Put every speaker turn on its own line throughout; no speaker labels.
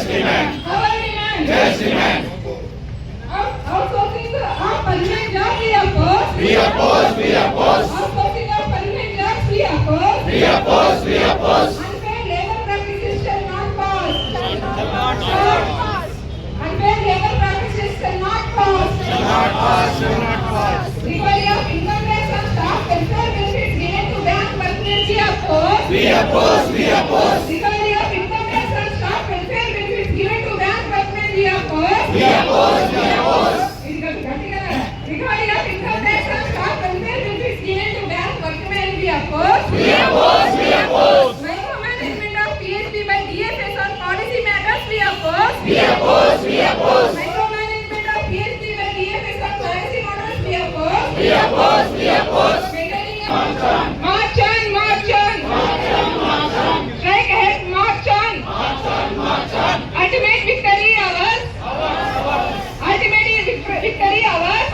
demand.
Our demand.
Just demand.
Outsourcing of permanent jobs we oppose.
We oppose. We oppose.
Outsourcing of permanent jobs we oppose.
We oppose. We oppose.
Unfair labor practices shall not pass. Unfair labor practices shall not pass.
Shall not pass. Shall not pass.
Recovery of income tax on staff welfare benefits given to bank personnel we oppose.
We oppose. We oppose.
Recovery of income tax on staff welfare benefits given to bank personnel we oppose.
We oppose. We oppose.
Recovery of income tax on staff welfare benefits given to bank personnel we oppose.
We oppose. We oppose.
Micromanagement of PhD by DFS on policy matters we oppose.
We oppose. We oppose.
Micromanagement of PhD by DFS on policy matters we oppose.
We oppose. We oppose.
March on. March on. March on. Strike ahead. March on. Ultimate victory ours. Ultimate victory ours.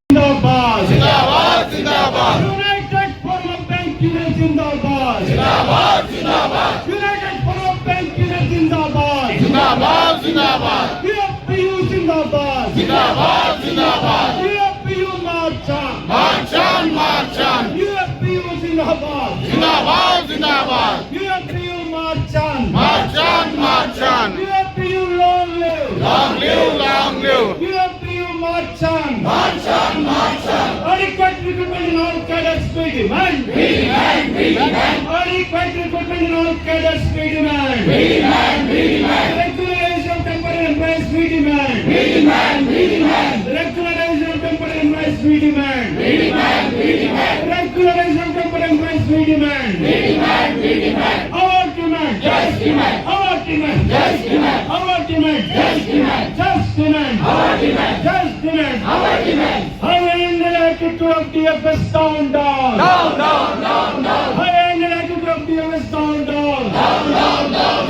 जिंदाबाद
जिंदाबाद. जिंदाबाद.
United forum bank union जिंदाबाद
जिंदाबाद. जिंदाबाद.
United forum bank union जिंदाबाद
जिंदाबाद. जिंदाबाद.
UPU जिंदाबाद
जिंदाबाद. जिंदाबाद.
UPU march on
March on. March on.
UPU जिंदाबाद
जिंदाबाद. जिंदाबाद.
UPU march on
March on. March on.
UPU long live
Long live. Long live.
UPU march on
March on. March on.
adequate recruitment in all cadets we demand
We demand. We demand.
adequate recruitment in all cadets we demand
We demand. We demand.
regularization of temporary employees we demand
We demand. We demand.
regularization of temporary employees we demand
We demand. We demand.
regularization of temporary employees we demand
We demand. We demand.
our demand
Just demand.
our demand
Just demand.
our demand
Just demand.
just demand
Our demand.
just demand
Our demand.
high end attitude of DFS down
Down. Down. Down. Down.
high end attitude of DFS down
Down. Down. Down.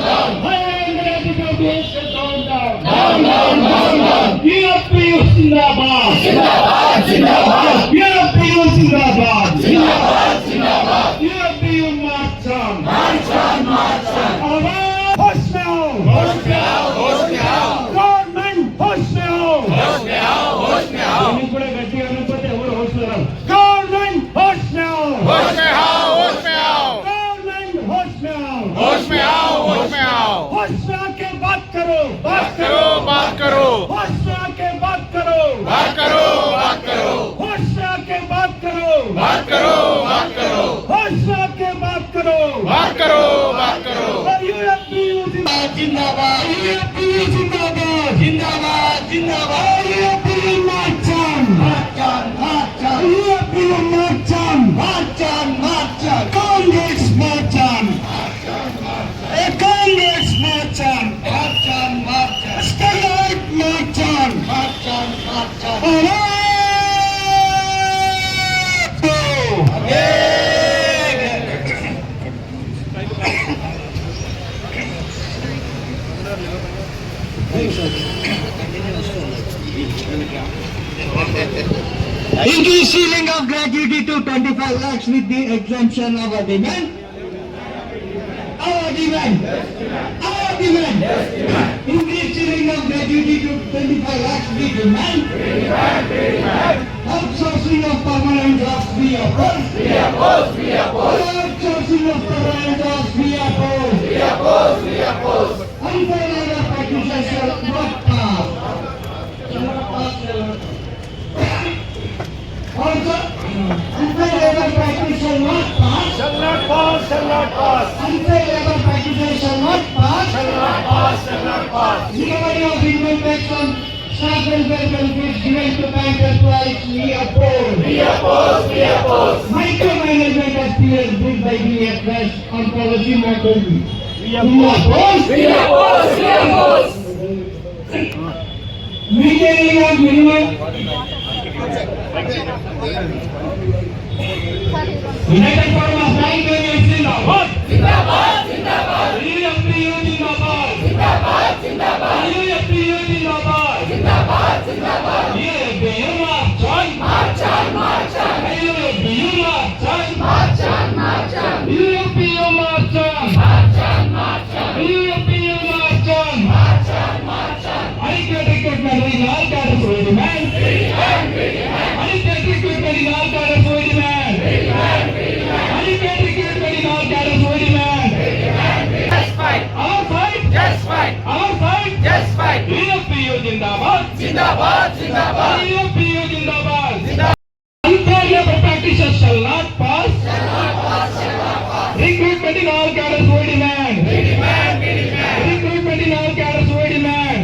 Down.
high end attitude of DFS down
Down. Down. Down. Down.
DFPU zindabad
Zindabad. Zindabad.
DFPU zindabad
Zindabad. Zindabad.
DFPU march on
March on. March on.
आवाज होश में आओ
होश में आओ. होश में आओ.
गवर्नमेंट होश में आओ
होश में आओ. होश में आओ.
దీన్ని కూడా గట్టిగా అనుకుంటే ఎవరు होश में आओ गवर्नमेंट होश में आओ
होश में आओ. होश में आओ.
गवर्नमेंट होश में आओ
होश में आओ. होश में आओ.
होश में आके बात करो
बात करो. बात करो.
होश में आके बात करो
बात करो. बात करो.
होश में आके बात करो
बात करो. बात करो.
होश में आके बात करो
बात करो. बात करो.
यूपीयू जिंदाबाद यूपीयू जिंदाबाद
जिंदाबाद. जिंदाबाद.
UPU march on
March on. March on.
UPU march on
March on. March on.
Congress march on Congress march on
March on. March on.
Standard march on
March on. March on.
Increase ceiling of gratuity to 25 lakhs with the exemption of a demand. Our demand. Our demand. Increase ceiling of gratuity to 25 lakhs with demand. Outsourcing of permanent jobs we oppose.
We oppose. We oppose.
Outsourcing of permanent jobs we oppose.
We oppose. We oppose.
Unfair labor practices shall not pass. Also, unfair labor practices shall not pass.
Shall not pass. Shall not pass.
Unfair labor practices shall not pass.
Shall not pass. Shall not pass.
Recovery of income tax on staff welfare benefits given to bank employees we oppose.
We oppose. We oppose.
Micromanagement of PhD by DFS on policy matters. We oppose.
We oppose. We oppose.
Retaining of minimum United Forum of Bank Union Zindabad.
Zindabad. Zindabad.
UPU Zindabad.
Zindabad. Zindabad.
UPU Zindabad.
Zindabad. Zindabad.
UPU march on.
March on. March on.
UPU march on.
March on. March on.
UPU march on.
March on. March on.
UPU march on.
Zindabad.
PU Zindabad. Unfair labor practices shall not pass. Recruitment in all cadres we demand. Recruitment in all cadres we demand.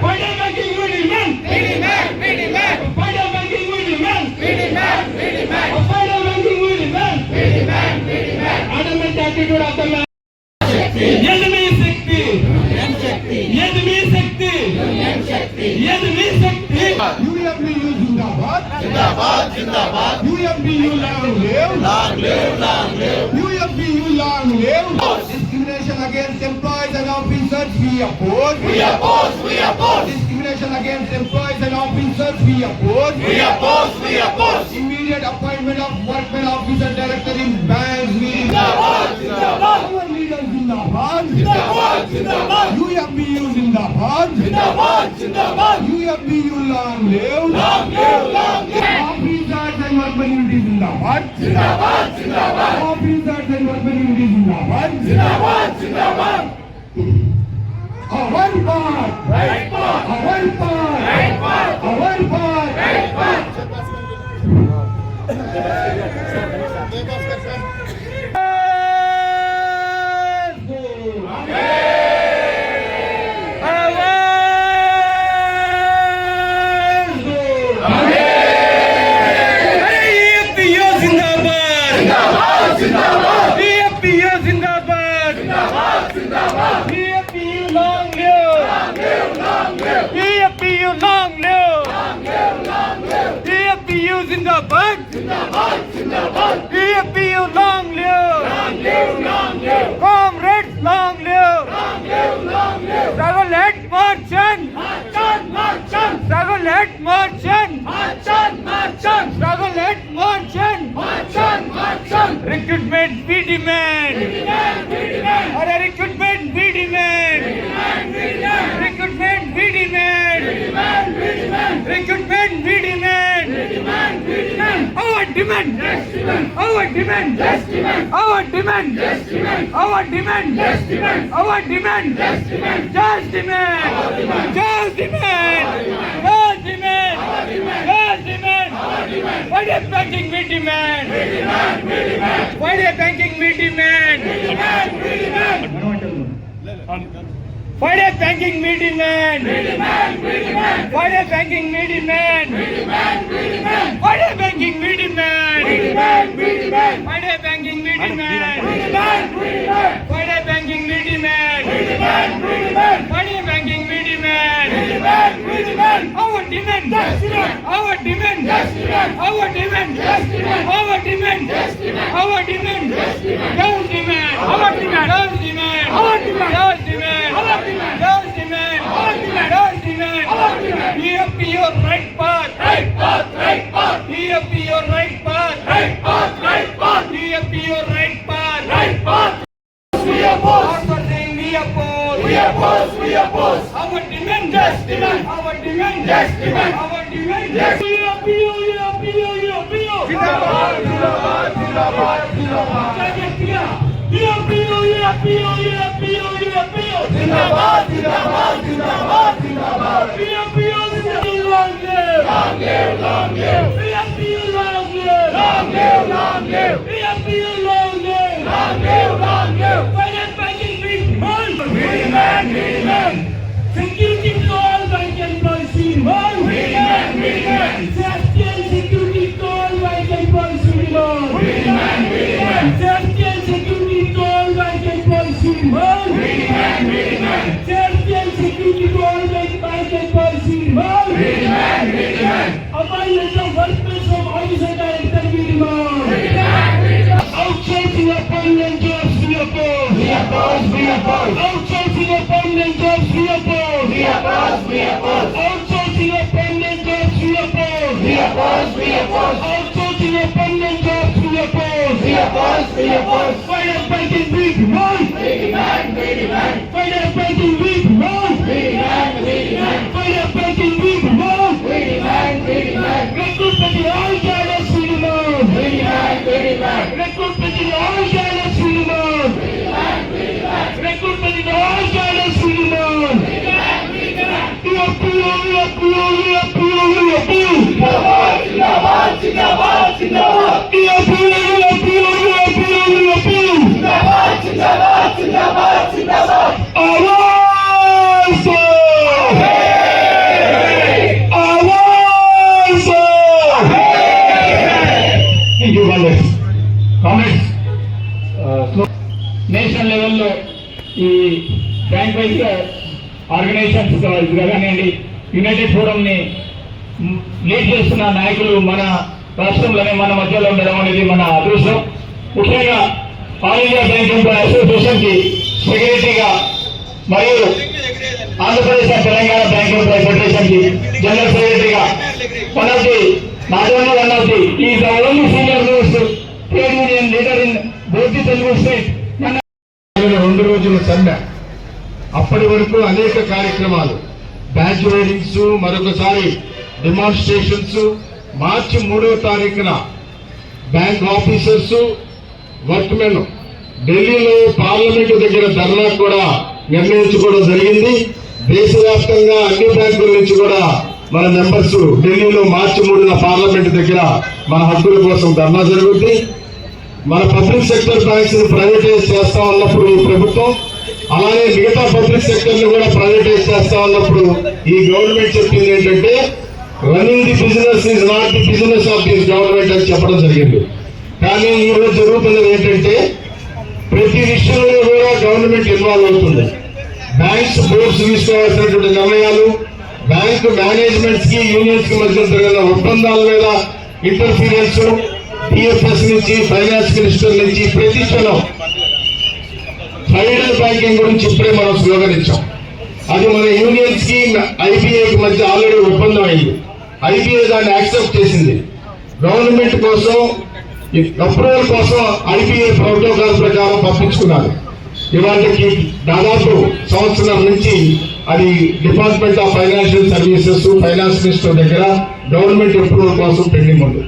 Further banking we demand. Further banking we demand. Further banking we demand. Adamant attitude of the man. Enemy Shakti. Enemy Shakti. Enemy Shakti. UFBU Zindabad. UFBU long live. UFBU long live. Discrimination against employees and officers we oppose. Discrimination against employees and officers we oppose. Immediate appointment of workmen officer director in banks we Our leader Zindabad. UFBU Zindabad. UFBU long live. Officers and workmen unity Zindabad. Officers and workmen unity Zindabad. Our part. Our part.
Zindabad! PFPU long live! Comrades long live! Struggle at marching! Struggle at marching! Struggle at marching! Recruitment we demand! Recruitment we demand! Recruitment we demand! Recruitment we demand! Our demand! Our demand! Our demand! Our demand! Our demand! Just demand! Just demand! Just demand! Just demand! Why the banking we demand? Why the banking we demand? Why the banking we demand? Why the banking we demand? Why the banking we demand? Why the banking we demand? Why the banking we demand? Why the banking we demand? Our demand! Our demand! Our demand! Our demand! Our demand! Just demand! Our demand! Just demand! Our demand! Just demand! Just demand! PFP your right path! PFP your right path! PFP your right path!
We oppose.
Not for saying we oppose!
We oppose.
Our demand! Just demand! Our demand!
Just demand.
Our demand!
Yes.
PFPU!
Zindabad. Long live. We demand.
Security to all bank employees we demand. Safety and security to all bank employees we demand. Safety and security to all bank employees we demand. Safety and security to all bank employees we demand. Appointment of workmen from officer director we demand. Outsourcing of permanent jobs we oppose. Outsourcing of permanent jobs we oppose. Outsourcing of permanent jobs we oppose. Outsourcing of permanent jobs we oppose. Fire banking we demand. Fire banking we demand. Fire banking we demand. Recruitment in all cadres we demand. Recruitment in all cadres we demand. Recruitment in all cadres we demand. National లెవెల్లో ఈ bank wise organisations కానివ్వండి, United ఫోరంని lead చేస్తున్న నాయకులు మన రాష్ట్రంలోనే మన మధ్యలో ఉండడం అనేది మన అదృష్టం. ముఖ్యంగా all India bank employee association కి సెక్రటరీగా మరియు Andhra Pradesh Telangana bank employee federation కి జనరల్ సెక్రటరీగా one of the is the only senior most trade union leader in both the Telugu state.
2 రోజుల సమ్మె, అప్పటి వరకు అనేక కార్యక్రమాలు, బ్యాచ్ రైడింగ్స్, మరొకసారి డెమాన్స్ట్రేషన్స్. మార్చి 3వ తారీఖున బ్యాంక్ ఆఫీసర్స్, వర్క్మెన్ ఢిల్లీలో పార్లమెంటు దగ్గర ధర్నా కూడా నిర్ణయించుకోవడం జరిగింది. దేశవ్యాప్తంగా అన్ని బ్యాంకుల నుంచి కూడా మన మెంబర్స్ ఢిల్లీలో మార్చి 3న పార్లమెంటు దగ్గర మన హక్కుల కోసం ధర్నా జరుగుతుంది. మన పబ్లిక్ సెక్టర్ బ్యాంక్స్ ని ప్రైవేటైజ్ చేస్తా ఉన్నప్పుడు ఈ ప్రభుత్వం, అలానే మిగతా పబ్లిక్ సెక్టర్ ని కూడా ప్రైవేటైజ్ చేస్తా ఉన్నప్పుడు ఈ గవర్నమెంట్ చెప్పింది ఏంటంటే running the business is not the business of this government అని చెప్పడం జరిగింది. కానీ ఈ రోజు జరుగుతున్నది ఏంటంటే ప్రతి విషయంలో కూడా గవర్నమెంట్ ఇన్వాల్వ్ అవుతుంది. బ్యాంక్స్ బోర్డ్స్ తీసుకోవాల్సినటువంటి నిర్ణయాలు, బ్యాంకు మేనేజ్మెంట్స్ కి యూనియన్స్ కి మధ్య జరిగిన ఒప్పందాల మీద ఇంటర్ఫీరెన్స్, టిఎఫ్ఎస్ నుంచి ఫైనాన్స్ మినిస్టర్ నుంచి ప్రతి క్షణం ఫైనల్ బ్యాంకింగ్ గురించి ఇప్పుడే మనం స్లోగన్ ఇచ్చాం. అది మన యూనియన్స్ కి ఐబీఐకి మధ్య ఆల్రెడీ ఒప్పందం అయింది. ఐబీఐ దాన్ని యాక్సెప్ట్ చేసింది. గవర్నమెంట్ కోసం అప్రూవల్ కోసం ఐబీఐ ప్రోటోకాల్ ప్రకారం పంపించుకున్నారు. ఇవాళకి దాదాపు సంవత్సరం నుంచి అది department of financial services, finance minister దగ్గర గవర్నమెంట్ అప్రూవల్ కోసం పెండింగ్ ఉంది.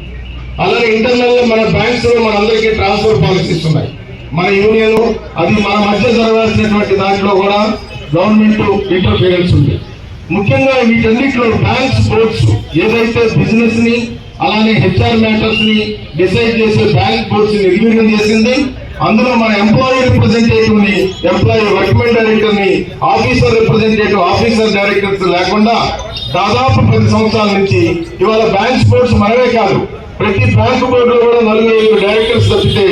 అలాగే ఇంటర్నల్ గా మన బ్యాంక్స్ లో మనందరికీ ట్రాన్స్ఫర్ పాలసీస్ ఉన్నాయి. మన యూనియన్ అది మన మధ్య జరగాల్సినటువంటి దాంట్లో కూడా గవర్నమెంట్ ఇంటర్ఫీరెన్స్ ఉంది. ముఖ్యంగా వీటన్నిటిలో బ్యాంక్స్ బోర్డ్స్ ఏదైతే బిజినెస్ ని అలానే హెచ్ఆర్ మ్యాటర్స్ ని డిసైడ్ చేసే బ్యాంక్ బోర్డ్స్ ని నిర్వీర్యం చేసింది. అందులో మన ఎంప్లాయీ రిప్రజెంటేటివ్ ని, ఎంప్లాయీ వర్క్మెన్ డైరెక్టర్ ని, ఆఫీసర్ రిప్రజెంటేటివ్, ఆఫీసర్ డైరెక్టర్స్ లేకుండా దాదాపు 10 సంవత్సరాల నుంచి ఇవాళ బ్యాంక్స్ బోర్డ్స్ మనమే కాదు, ప్రతి బ్యాంకు బోర్డులో కూడా 4-5 డైరెక్టర్స్ తప్పితే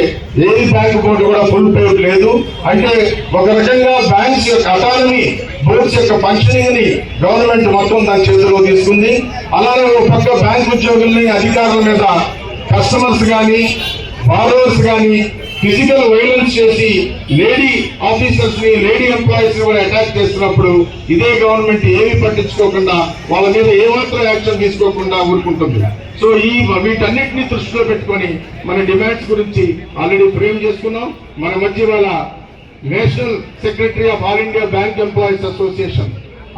ఏది బ్యాంకు బోర్డు కూడా ఫుల్ పేరు లేదు. అంటే ఒక రకంగా బ్యాంక్స్ యొక్క అటానమీ, బోర్డ్స్ యొక్క ఫంక్షనింగ్ ని గవర్నమెంట్ మొత్తం దాని చేతిలో తీసుకుంది. అలానే ఒక పక్క బ్యాంక్ ఉద్యోగుల్ని, అధికారుల మీద కస్టమర్స్ కానీ బారోవర్స్ కానీ ఫిజికల్ వైలెన్స్ చేసి లేడీ ఆఫీసర్స్ ని, లేడీ ఎంప్లాయీస్ ని కూడా అటాక్ చేస్తున్నప్పుడు ఇదే గవర్నమెంట్ ఏమీ పట్టించుకోకుండా, వాళ్ళ మీద ఏమాత్రం యాక్షన్ తీసుకోకుండా ఊరుకుంటుంది. సో వీటన్నిటిని దృష్టిలో పెట్టుకొని మన డిమాండ్స్ గురించి ఆల్రెడీ ఫ్రేమ్ చేసుకున్నాం. మన మధ్య వాళ్ళ national secretary of all India bank employees association,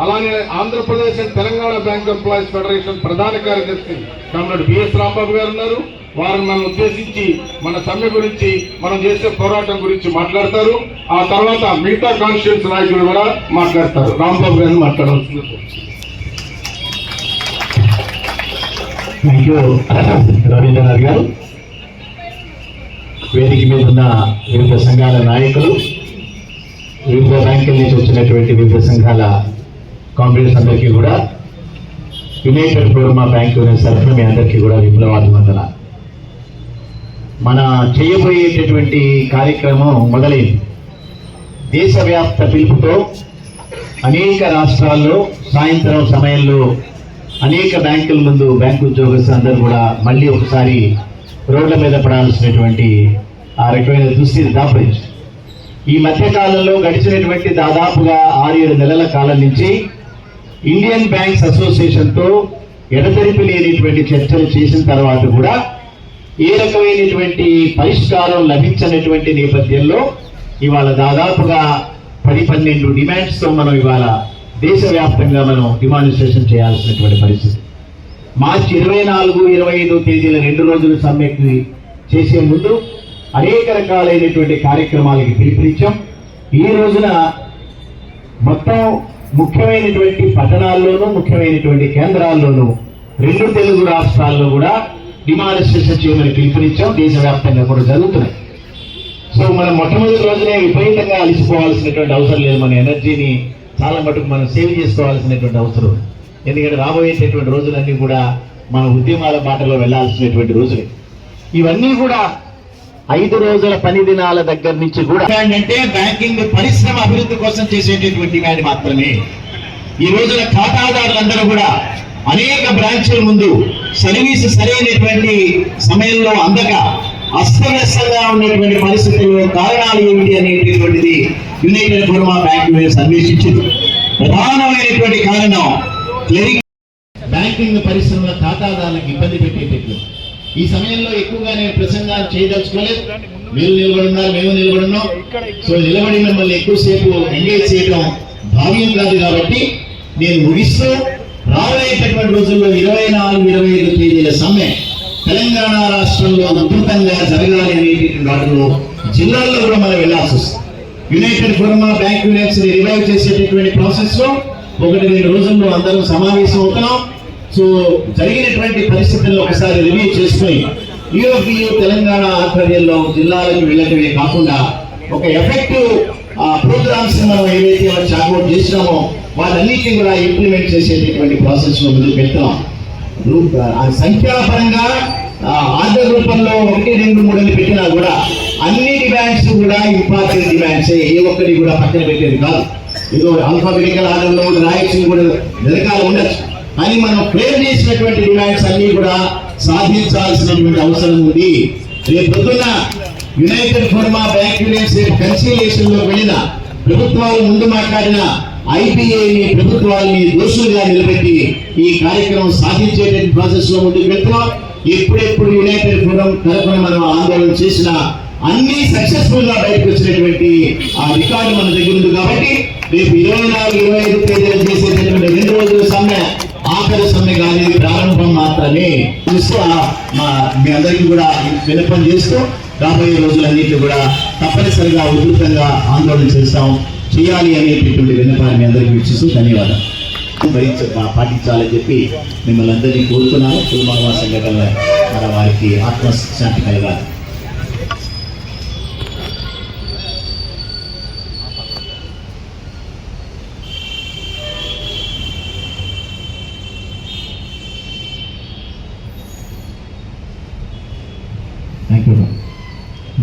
అలానే Andhra Pradesh and Telangana bank employees federation ప్రధాన కార్యదర్శి కామ్రేడ్ బిఎస్ రాంబాబు గారు ఉన్నారు. వారిని మనం ఉద్దేశించి మన సమ్మె గురించి, మనం చేసే పోరాటం గురించి మాట్లాడతారు. ఆ తర్వాత మిగతా కాన్స్టిట్యూన్స్ నాయకులు కూడా మాట్లాడతారు. రాంబాబు గారిని మాట్లాడవలసింది.
థ్యాంక్ యూ రవీంద్రనాథ్ గారు. వేదిక మీద ఉన్న వివిధ సంఘాల నాయకులు, వివిధ బ్యాంకుల నుంచి వచ్చినటువంటి వివిధ సంఘాల కాంగ్రెస్ అందరికీ కూడా, United forum of bank unions తరఫున మీ అందరికీ కూడా విప్లవాభివందన. మన చేయబోయేటటువంటి కార్యక్రమం మొదలైంది. దేశవ్యాప్త పిలుపుతో అనేక రాష్ట్రాల్లో సాయంత్రం సమయంలో అనేక బ్యాంకుల ముందు బ్యాంకు ఉద్యోగస్తులు అందరూ కూడా మళ్ళీ ఒకసారి రోడ్ల మీద పడాల్సినటువంటి ఆ రకమైన దుస్థితి దాపరించింది. ఈ మధ్యకాలంలో గడిచినటువంటి దాదాపుగా 6-7 నెలల కాలం నుంచి ఇండియన్ బ్యాంక్స్ అసోసియేషన్తో ఎడతెరిపి లేనిటువంటి చర్చలు చేసిన తర్వాత కూడా ఏ రకమైనటువంటి పరిష్కారం లభించినటువంటి నేపథ్యంలో ఇవాళ దాదాపుగా 10-12 డిమాండ్స్తో మనం ఇవాళ దేశవ్యాప్తంగా మనం డిమాన్స్ట్రేషన్ చేయాల్సినటువంటి పరిస్థితి. మార్చి 24-25 తేదీల 2 రోజుల సమ్మెకి చేసే ముందు అనేక రకాలైనటువంటి కార్యక్రమాలకి పిలుపునిచ్చాం. ఈ రోజున మొత్తం ముఖ్యమైనటువంటి పట్టణాల్లోనూ, ముఖ్యమైనటువంటి కేంద్రాల్లోనూ 2 తెలుగు రాష్ట్రాల్లో కూడా డిమానిస్ట్రేషన్ చేయమని పిలుపునిచ్చాం. దేశవ్యాప్తంగా కూడా జరుగుతున్నాయి. సో మనం మొట్టమొదటి రోజునే విపరీతంగా అలిసిపోవాల్సినటువంటి అవసరం లేదు. మన ఎనర్జీని చాలా మటుకు మనం సేవ్ చేసుకోవాల్సినటువంటి అవసరం. ఎందుకంటే రాబోయేటటువంటి రోజులన్నీ కూడా మన ఉద్యమాల బాటలో వెళ్లాల్సినటువంటి రోజులే. ఇవన్నీ కూడా 5 రోజుల పని దినాల దగ్గర నుంచి కూడా అంటే బ్యాంకింగ్ పరిశ్రమ అభివృద్ధి కోసం చేసేటటువంటి డిమాండ్ మాత్రమే. ఈ రోజున ఖాతాదారులందరూ కూడా అనేక బ్రాంచ్ల ముందు సర్వీసు సరైనటువంటి సమయంలో అందక అస్తవ్యస్తంగా ఉన్నటువంటి పరిస్థితుల్లో కారణాలు ఏమిటి అనేటటువంటిది united forum of bank unions అన్వేషించింది. ప్రధానమైనటువంటి కారణం బ్యాంకింగ్ పరిశ్రమల ఖాతాదారులకు ఇబ్బంది పెట్టేటట్లు. ఈ సమయంలో ఎక్కువగా నేను ప్రసంగాలు చేయదలుచుకోలేదు. మీరు నిలబడున్నారు, మేము నిలబడున్నాం. సో నిలబడి మిమ్మల్ని ఎక్కువసేపు ఎంగేజ్ చేయడం భావ్యం కాదు. కాబట్టి నేను ముగిస్తూ రాబోయేటటువంటి రోజుల్లో 24-25 తేదీల సమ్మె తెలంగాణ రాష్ట్రంలో ఉధృతంగా జరగాలి అనేటటువంటి వాటిలో జిల్లాల్లో కూడా మనం వెళ్లాల్సి వస్తుంది. United forum of bank unions revive చేసేటటువంటి ప్రాసెస్ లో 1-2 రోజుల్లో అందరం సమావేశం అవుతున్నాం. సో జరిగినటువంటి పరిస్థితుల్లో ఒకసారి రివ్యూ చేసుకుని యూఎఫ్బియు తెలంగాణ ఆధ్వర్యంలో జిల్లాలకు వెళ్ళటమే కాకుండా ఒక ఎఫెక్టివ్ ప్రోగ్రామ్స్ మనం ఏవైతే చార్ట్అవుట్ చేసినామో వాటన్నిటిని కూడా ఇంప్లిమెంట్ చేసేటటువంటి ప్రాసెస్ లో ముందుకు వెళ్తున్నాం. సంఖ్యాపరంగా ఆర్డర్ రూపంలో 1, 2, 3 అని పెట్టినా కూడా అన్ని డిమాండ్స్ కూడా ఇంపార్టెంట్ డిమాండ్స్. ఏ ఒక్కటి కూడా పక్కన పెట్టేది కాదు. ఏదో ఆల్ఫాబెటికల్ ఆర్డర్ లో రాయొచ్చు కూడా వెనకాల ఉండొచ్చు. కానీ మనం ఫ్రేమ్ చేసినటువంటి డిమాండ్స్ అన్ని కూడా సాధించాల్సినటువంటి అవసరం ఉంది. రేపు పొద్దున్న United forum of bank unions conciliation లో వెళ్ళిన ప్రభుత్వాలు ముందు మాట్లాడిన ఐపీఏని ప్రభుత్వాలని దోషులుగా నిలబెట్టి ఈ కార్యక్రమం సాధించేటువంటి ప్రాసెస్ లో ముందుకు వెళ్తున్నాం. ఎప్పుడెప్పుడు యునైటెడ్ ఫోరం తరఫున మనం ఆందోళన చేసిన అన్ని సక్సెస్ఫుల్ గా బయటకు వచ్చినటువంటి ఆ రికార్డు మన దగ్గర ఉంది. కాబట్టి రేపు 24-25 తేదీలు చేసేటటువంటి 2 రోజుల సమ్మె ఆఖరి సమ్మె కానీ ప్రారంభం మాత్రమే. మీ అందరికీ కూడా విన్నపం చేస్తూ రాబోయే రోజులన్నింటినీ కూడా తప్పనిసరిగా ఉధృతంగా ఆందోళన చేయాలి అనేటటువంటి విన్నపాన్ని అందరికీ ఇచ్చిస్తూ ధన్యవాదాలు. పాటించాలని చెప్పి మిమ్మల్ని అందరినీ కోరుతున్నాను. కుటుంబ సంఘటన మన వారికి ఆత్మశాంతి కలగాలి. Thank you.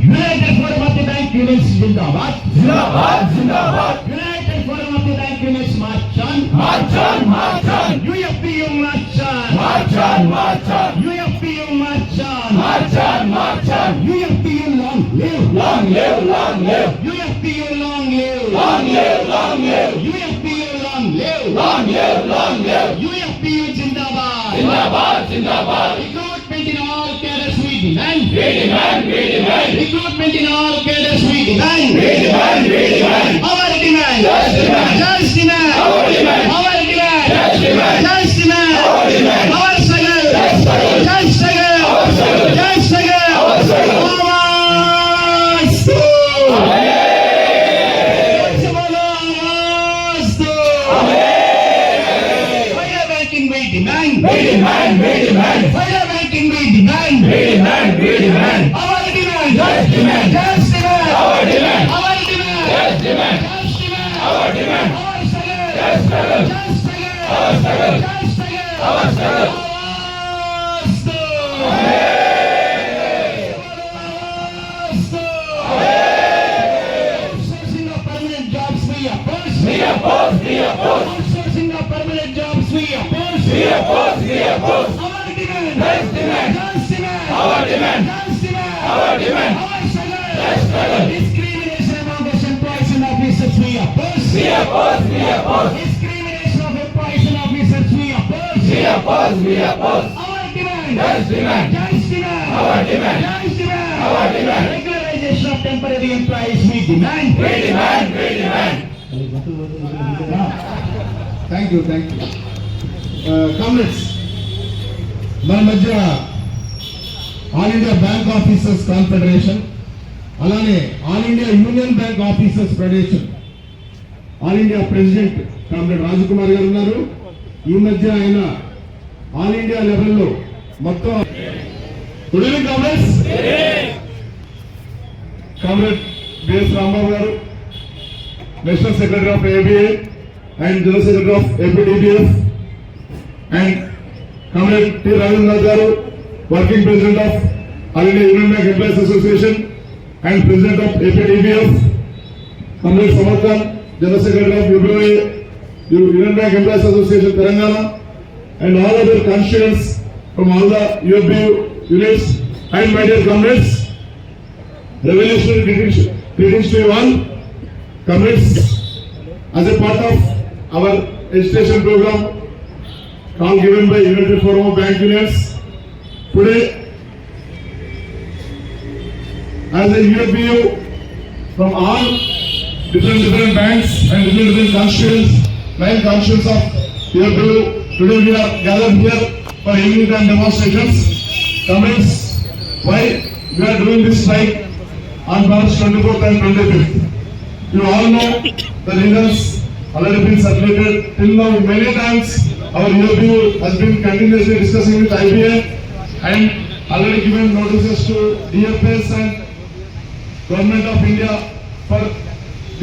United Forum of the Bank Unions Zindabad.
Zindabad, Zindabad.
United Forum of the Bank Unions March on.
March on, march on.
UFPU March on.
March on, march on.
UFPU March on.
March on, march on.
UFPU long live.
Long live, long live.
UFPU long live.
Long live, long live.
UFPU long live.
Long live, long live.
UFPU Zindabad.
Zindabad, Zindabad.
Recruitment in all cadres we demand.
We demand, we demand.
Recruitment in all cadres we demand.
We demand, we demand.
Our demand.
Just demand.
Just demand.
Our demand.
Our demand.
Just demand.
Just demand.
Our demand.
Our struggle.
Just struggle.
Just struggle.
Our struggle.
Just struggle.
Our struggle.
Namaste. Fire banking we demand.
We demand, we demand.
Fire banking we demand.
We demand, we demand.
Our demand.
Just demand.
Just demand.
Our demand.
Our demand.
Just demand.
Just demand.
Our demand.
Our struggle.
Just struggle.
Just struggle.
Our struggle.
Just struggle.
Our struggle.
Outsourcing of permanent jobs we oppose.
We oppose, we oppose.
Outsourcing of permanent jobs we oppose.
We oppose, we oppose.
Our demand.
Just demand.
Just demand.
Our demand.
Just demand.
Our demand.
Our struggle.
Just struggle.
Discrimination among the employees and officers we oppose.
We oppose, we oppose.
Discrimination of employees and officers we oppose.
We oppose, we oppose.
Our demand.
Just demand.
Just demand.
Our demand.
Just demand.
Our demand.
Regularization of temporary employees we demand.
We demand, we demand.
Thank you comrades, మన మధ్య all India bank officers confederation, అలానే all India union bank officers federation, all India president comrade Rajkumar garu ఉన్నారు. ఈ మధ్య ఆయన all India లెవెల్లో మొత్తం good evening comrades. Comrade BS Rambabu garu, national secretary of ABA and general secretary of APDBF, and comrade T Rajendranath garu, working president of all India union bank employees association and president of APDBF, comrade Samar Khan, general secretary of UPOA union bank employees association Telangana, and all other constituents from all the UFBU units, and my dear comrades, revolutionary greetings to you all. Comrades, as a part of our education program call given by United Forum of Bank Unions, today as a UFBU from all different banks and different constituents, 9 constituents of UFBU, today we are gathered here for evening time demonstrations. Comrades, why we are doing this strike on March 24th and 25th? You all know the reasons already been circulated. Till now many times our UFBU has been continuously discussing with IBA and already given notices to DFS and Government of India for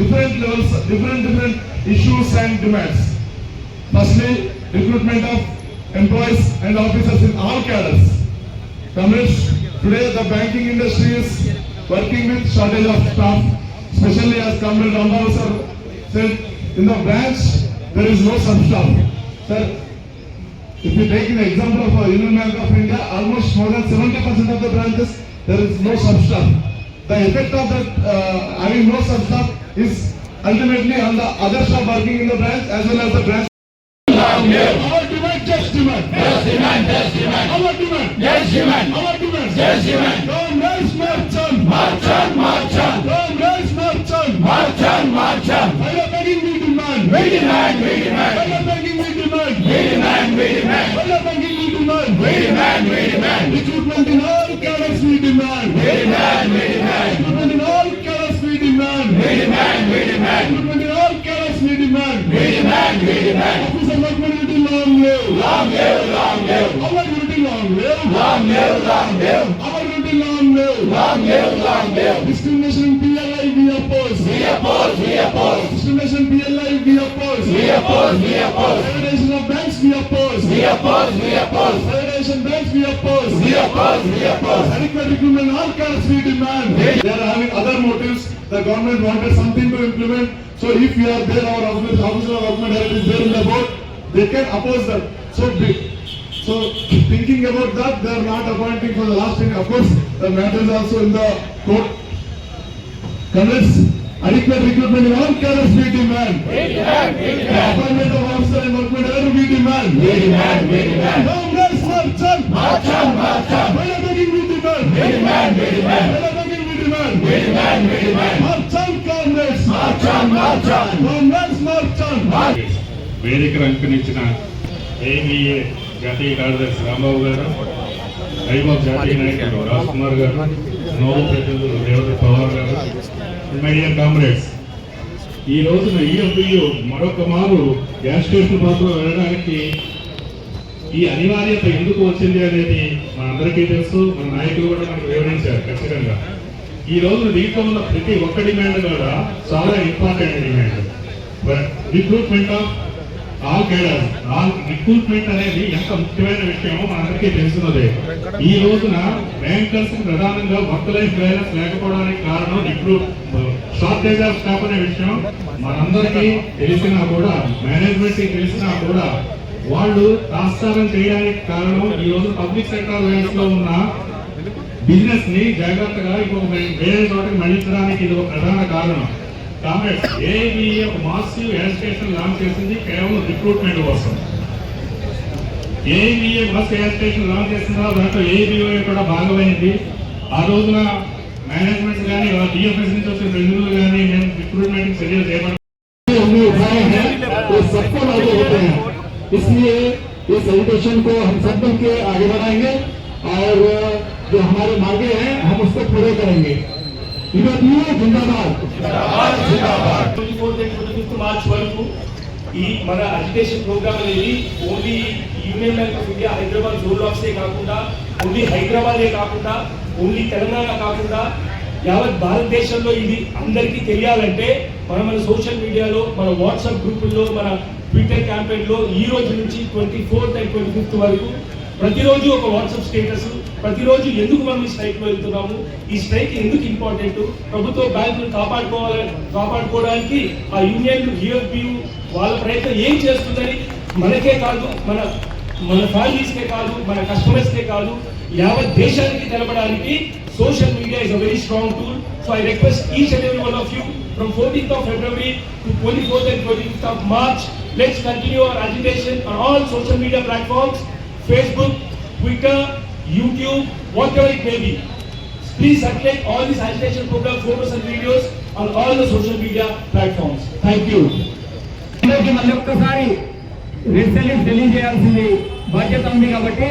different levels, different issues and demands. Firstly, recruitment of employees and officers in all cadres. Comrades, today the banking industry is working with shortage of staff, especially as Comrade Rambabu sir said, in the branch there is no sub-staff. Sir, if you take the example of Union Bank of India, almost more than 70% of the branches there is no sub-staff. The effect of that having no sub-staff is ultimately on the other staff working in the branch as well as the branch. Our demand, just demand.
Just demand, just demand.
Our demand,
Just demand.
our demand.
Just demand.
Comrades, march on.
March on, march on.
Comrades, march on.
March on, march on.
Fire begging, we demand.
We demand, we demand.
Fire begging, we demand.
We demand, we demand.
Fire begging, we demand.
We demand, we demand.
Recruitment in all cadres, we demand.
We demand, we demand.
Recruitment in all cadres, we demand.
We demand, we demand.
Recruitment in all cadres, we demand.
We demand, we demand.
Officer workmen unity, long live.
Long live, long live.
Our unity, long live.
Long live, long live.
Our unity, long live.
Long live, long live.
Discrimination in PLI, we oppose.
We oppose, we oppose.
Discrimination PLI, we oppose.
We oppose, we oppose.
Federation of banks, we oppose.
We oppose, we oppose.
Federation banks, we oppose.
We oppose, we oppose.
Adequate recruitment, all cadres we demand. They are having other motives. The government wanted something to implement. So if we are there, our officer of government is there in the board, they can oppose that. So thinking about that, they are not appointing for the last thing. Of course, the matter is also in the court. Comrades, adequate recruitment in all cadres we demand.
We demand, we demand.
Appointment of officer and workmen we demand.
We demand, we demand.
Comrades, march on.
March on, march on.
Fire begging we demand.
We demand, we demand.
Fire begging we demand.
We demand, we demand.
March on, comrades.
March on, march on.
Comrades, march on.
వేదిక రంకనిచ్చిన ఏబీఏ జాతీయ కార్యదర్శి రాంబాబు గారు, ఐబాబ్ జాతీయ నాయకులు రాజ్ కుమార్ గారు, Nobel ప్రతినిధులు రేవతి పవార్ గారు, my dear comrades, ఈ రోజున ఈఎఫ్బియు మరొక మారు గ్యాస్ స్టేషన్ పాత్ర వెళ్ళడానికి ఈ అనివార్యత ఎందుకు వచ్చింది అనేది మనందరికీ తెలుసు. మన నాయకులు కూడా మనకు వివరించారు ఖచ్చితంగా. ఈ రోజు దీంట్లో ఉన్న ప్రతి ఒక్క డిమాండ్ కూడా చాలా important demand. Recruitment of all cadres. Recruitment అనేది ఎంత ముఖ్యమైన విషయమో మనందరికీ తెలుసున్నదే. ఈ రోజున బ్యాంకర్స్ ప్రధానంగా వర్క్ లైఫ్ బ్యాలెన్స్ లేకపోవడానికి కారణం షార్టేజ్ ఆఫ్ స్టాఫ్ అనే విషయం మనందరికీ తెలిసినా కూడా, మేనేజ్మెంట్ కి తెలిసినా కూడా వాళ్ళు రాష్ట్రాలను చేయడానికి కారణం ఈ రోజు పబ్లిక్ సెక్టర్ వైన్స్ లో ఉన్న బిజినెస్ ని జాగ్రత్తగా ఇంకొక వేరే చోటకి మళ్లించడానికి ఇది ఒక ప్రధాన కారణం. కామ్రేడ్స్, ఏబీఏ ఒక మాసివ్ ఎడ్యుకేషన్ లాంచ్ చేసింది కేవలం రిక్రూట్మెంట్ కోసం. ఏబీఏ మాసివ్ ఎడ్యుకేషన్ లాంచ్ చేసిన దాంట్లో ఏబీఓఏ కూడా భాగమైంది. ఆ రోజున మేనేజ్మెంట్ కానీ డిఎఫ్ఎస్ నుంచి వచ్చిన ప్రతినిధులు కానీ మేము రిక్రూట్మెంట్ చర్యలు చేపట్టాం.
इसलिए इस एजुकेशन को हम सब मिल के आगे बढ़ाएंगे और जो हमारे मांगे हैं हम उसको पूरे करेंगे. जिंदाबाद.
24th and 25th March వరకు ఈ మన అజిటేషన్ ప్రోగ్రామ్ అనేది only Union Bank of India Hyderabad zone ఆఫీసే కాకుండా ఓన్లీ హైదరాబాదే కాకుండా, ఓన్లీ తెలంగాణ కాకుండా యావత్ భారతదేశంలో ఇది అందరికీ తెలియాలంటే మన సోషల్ మీడియాలో, మన వాట్సాప్ గ్రూపుల్లో, మన ట్విట్టర్ క్యాంపెయిన్లో ఈ రోజు నుంచి 24th and 25th వరకు ప్రతిరోజు ఒక వాట్సాప్ స్టేటస్, ప్రతిరోజు ఎందుకు మనం ఈ స్ట్రైక్లో వెళ్తున్నాము, ఈ స్ట్రైక్ ఎందుకు ఇంపార్టెంట్, ప్రభుత్వ బ్యాంకులు కాపాడుకోవడానికి ఆ యూనియన్ యూఎఫ్బియు వాళ్ళ ప్రయత్నం ఏం చేస్తుందని మనకే కాదు, మన ఫ్యామిలీస్కే కాదు, మన కస్టమర్స్కే కాదు, యావత్ దేశానికి తెలపడానికి social media is a very strong tool. So I request each and every one of you from 14th of February to 24th and 25th of March, let's continue our agitation on all social media platforms, Facebook, Twitter, YouTube, whatever it may be. Please circulate all these agitation program photos and videos on all the social media platforms. Thank you.
మళ్ళీ ఒక్కసారి result తెలియజేయాల్సింది బాధ్యత ఉంది కాబట్టి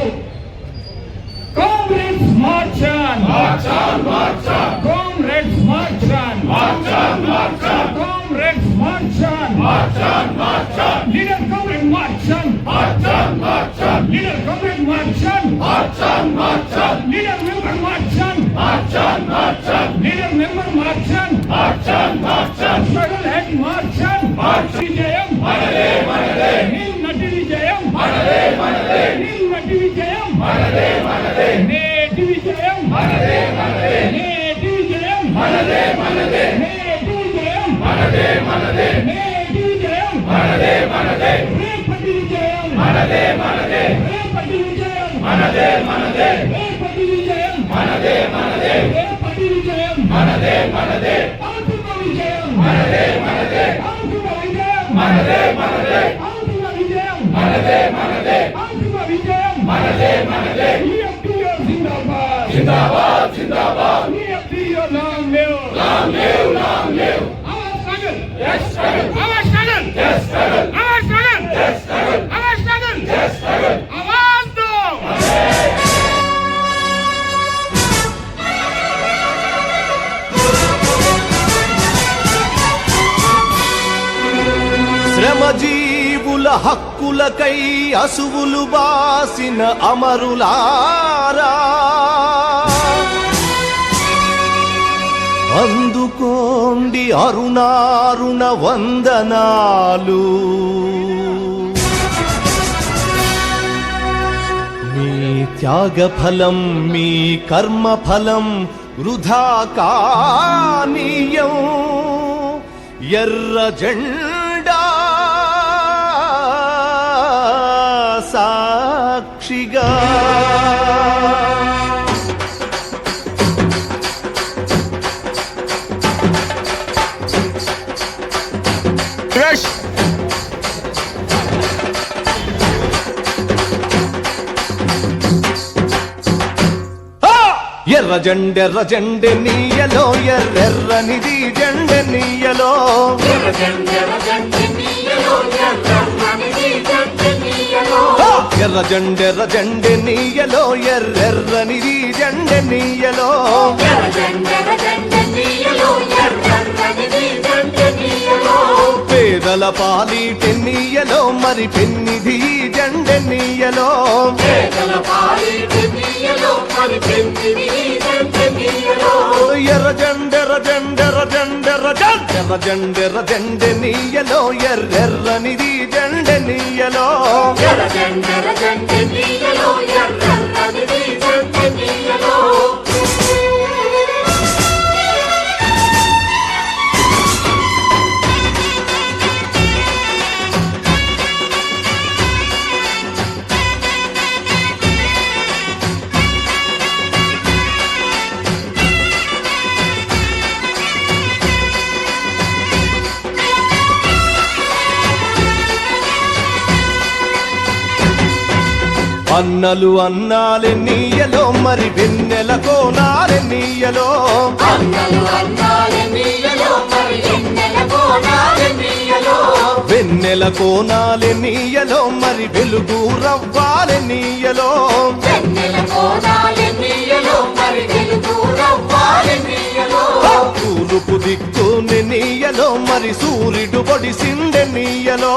comrades March on,
March on, March on,
comrades March on,
March on, March on,
comrades March on,
March on, March on,
leader comrade March on,
March on, March on,
leader comrade March on,
March on, March on,
leader member March on,
March on, March on,
leader member March on,
March on, March on,
struggle head March on,
March.
విజయం
మనదే, మనదే,
నిన్నటి విజయం
మనదే, మనదే,
నిన్నటి విజయం
మనదే, మనదే,
నేటి విజయం
మనదే, మనదే,
నేటి విజయం
మనదే, మనదే,
నేటి విజయం
మనదే, మనదే,
నేటి విజయం
మనదే, మనదే,
రేపటి విజయం
మనదే, మనదే,
రేపటి విజయం
మనదే, మనదే,
రేపటి విజయం
మనదే, మనదే,
రేపటి విజయం
మనదే, మనదే,
అంతిమ విజయం
మనదే, మనదే,
అంతిమ విజయం
మనదే, మనదే,
అంతిమ విజయం
మనదే, మనదే,
అంతిమ విజయం
మనదే, మనదే,
EFTO Zindabad
Zindabad, Zindabad,
EFTO long live
long live, long live,
our struggle
yes struggle,
our struggle
yes struggle,
our struggle
yes struggle,
our struggle
yes struggle.
आवाज दो
శ్రమజీవుల హక్కులకై అసువులు బాసిన అమరులారా, అందుకోండి అరుణారుణ వందనాలు. మీ త్యాగఫలం, మీ కర్మఫలం వృధా కానీయం. ఎర్ర జెండా సాక్షిగా ఎర్ర జెండె నీయలో, ఎర్రెర్రనిది జెండె నీయలో, ఎర్ర జెండె నీయలో, ఎర్రెర్రనిది జెండె నీయలో. పేదల పాలిటె నీయలో, మరి పెన్నిధి జెండె నీయలో, ఎర్ర జెండె నీయలో, ఎర్రెర్రనిది జెండె నీయలో. అన్నలు అన్నాలె నీయలో, మరి వెన్నెల కోనాలె నీయలో, వెన్నెల కోనాలె నీయలో, మరి వెలుగు రవ్వాలె నీయలో, తూర్పు దిక్కుని నీయలో, మరి సూర్యుడు పొడిసిందె నీయలో,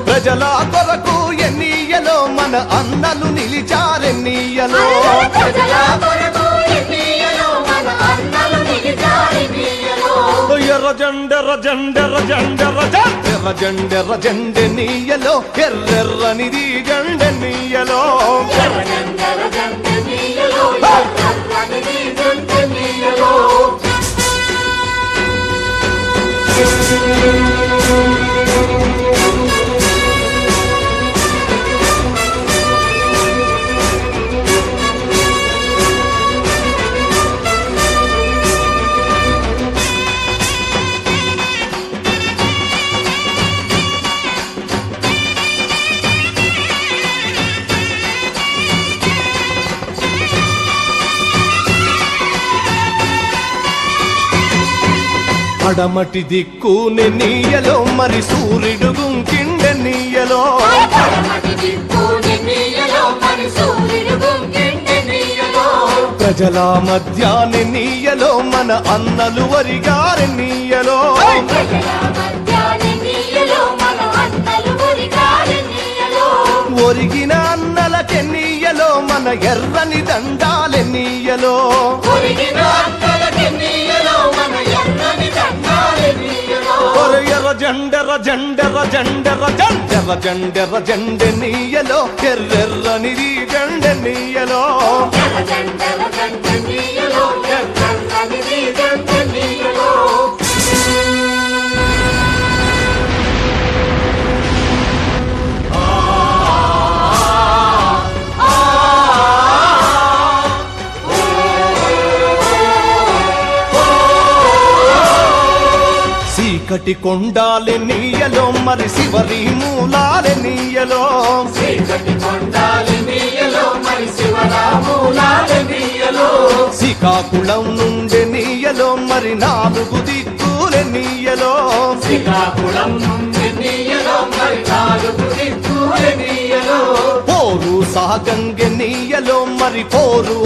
ప్రజల ప్రజల కొరకు ఎన్నియలో మన అన్నలు నిలిచారెన్నియలో ఎర్ర జెండె నీయలో ఎర్రెర్రనిది జెండె నీయలో అడమటి దిక్కునే నీయలో మరి సూర్యుడు గుంకిండె నీయలో ప్రజల మధ్యాన్ని నీయలో మన అన్నలు వరిగారె నీయలో ఒరిగిన అన్నలకె నీయలో మన ఎర్రని దండాలె నీయలో ఎర్ర జెండె నీయలో ఎర్రెర్రనిది జెండె నీయలో చీకటి కొండాలె నీయలో మరి శివరి మూలాలె నీయలో శ్రీకాకుళం నుండి నీయలో మరి 4 దిక్కులె నీయలో పోరు సాగంగె నీయలో మరి పోరు